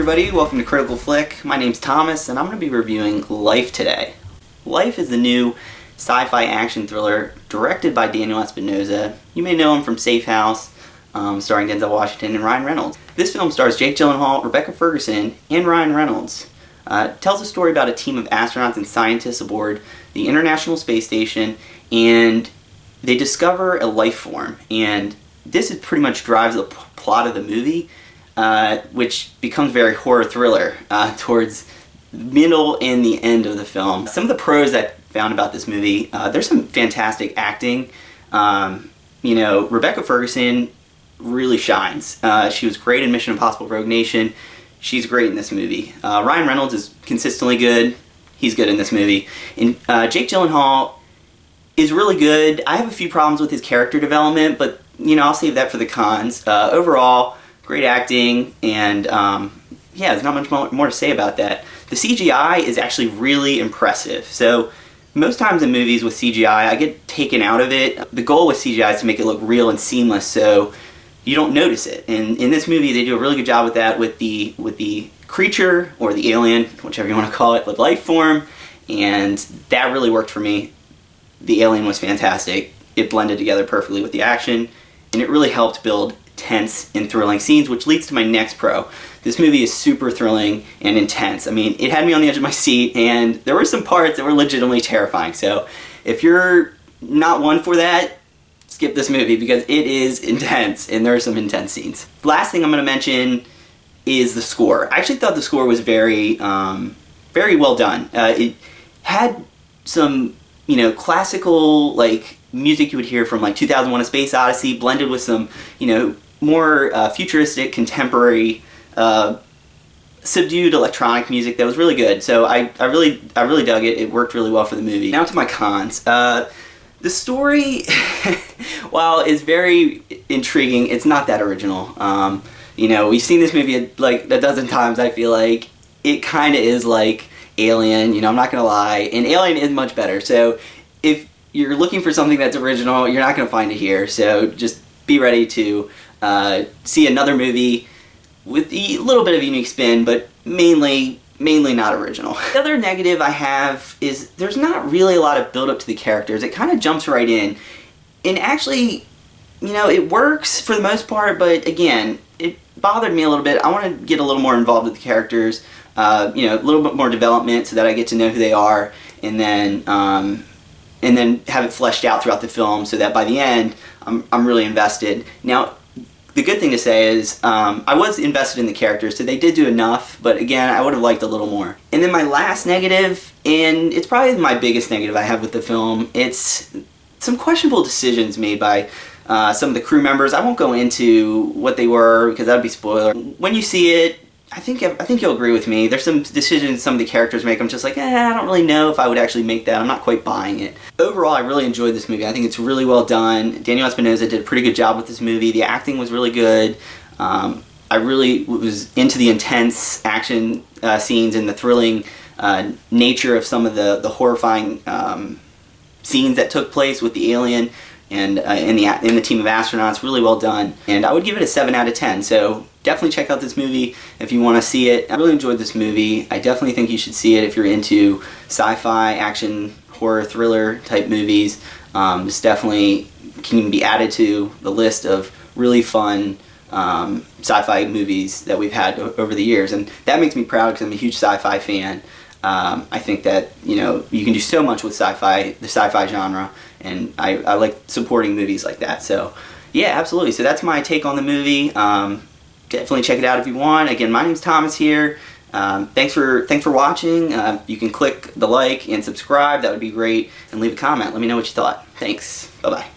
everybody, welcome to Critical Flick. My name's Thomas and I'm going to be reviewing Life today. Life is the new sci-fi action thriller directed by Daniel Espinosa. You may know him from Safe House, starring Denzel Washington and Ryan Reynolds. This film stars Jake Gyllenhaal, Rebecca Ferguson, and Ryan Reynolds. It tells a story about a team of astronauts and scientists aboard the International Space Station, and they discover a life form, and this pretty much drives the plot of the movie, which becomes very horror thriller towards the middle and the end of the film. Some of the pros I found about this movie, there's some fantastic acting. Rebecca Ferguson really shines. She was great in Mission Impossible Rogue Nation. She's great in this movie. Ryan Reynolds is consistently good. He's good in this movie. And Jake Gyllenhaal is really good. I have a few problems with his character development, but I'll save that for the cons. Overall, great acting, and there's not much more to say about that. The CGI is actually really impressive. So most times in movies with CGI, I get taken out of it. The goal with CGI is to make it look real and seamless, so you don't notice it. And in this movie, they do a really good job with that, with the creature or the alien, whichever you want to call it, the life form, and that really worked for me. The alien was fantastic. It blended together perfectly with the action, and it really helped build tense and thrilling scenes, which leads to my next pro. This movie is super thrilling and intense. I mean, it had me on the edge of my seat, and there were some parts that were legitimately terrifying. So if you're not one for that, skip this movie because it is intense, and there are some intense scenes. Last thing I'm going to mention is the score. I actually thought the score was very well done. It had some classical music you would hear from 2001: A Space Odyssey, blended with some more futuristic, contemporary, subdued electronic music that was really good. So I really dug it. It worked really well for the movie. Now to my cons. The story, while it's very intriguing, it's not that original. We've seen this movie a dozen times. I feel like it kind of is like Alien. I'm not gonna lie, and Alien is much better. So if you're looking for something that's original, you're not gonna find it here. So just be ready to see another movie with a little bit of a unique spin, but mainly not original. The other negative I have is there's not really a lot of build up to the characters. It kind of jumps right in, and actually, it works for the most part, but again, it bothered me a little bit. I want to get a little more involved with the characters, a little bit more development so that I get to know who they are, and then have it fleshed out throughout the film so that by the end, I'm really invested. Now, the good thing to say is I was invested in the characters, so they did do enough, but again, I would have liked a little more. And then my last negative, and it's probably my biggest negative I have with the film, it's some questionable decisions made by some of the crew members. I won't go into what they were because that would be spoiler. When you see it, I think you'll agree with me. There's some decisions some of the characters make. I'm just like, I don't really know if I would actually make that. I'm not quite buying it. Overall, I really enjoyed this movie. I think it's really well done. Daniel Espinosa did a pretty good job with this movie. The acting was really good. I really was into the intense action scenes and the thrilling nature of some of the horrifying scenes that took place with the alien and in the team of astronauts. Really well done. And I would give it a 7 out of 10. So definitely check out this movie if you want to see it. I really enjoyed this movie. I definitely think you should see it if you're into sci-fi, action, horror, thriller type movies. This definitely can be added to the list of really fun sci-fi movies that we've had over the years, and that makes me proud because I'm a huge sci-fi fan. I think that you can do so much with sci-fi, the sci-fi genre, and I like supporting movies like that. So yeah, absolutely. So that's my take on the movie. Definitely check it out if you want. Again, my name's Thomas here. Thanks for watching. You can click the like and subscribe. That would be great. And leave a comment. Let me know what you thought. Thanks. Bye-bye.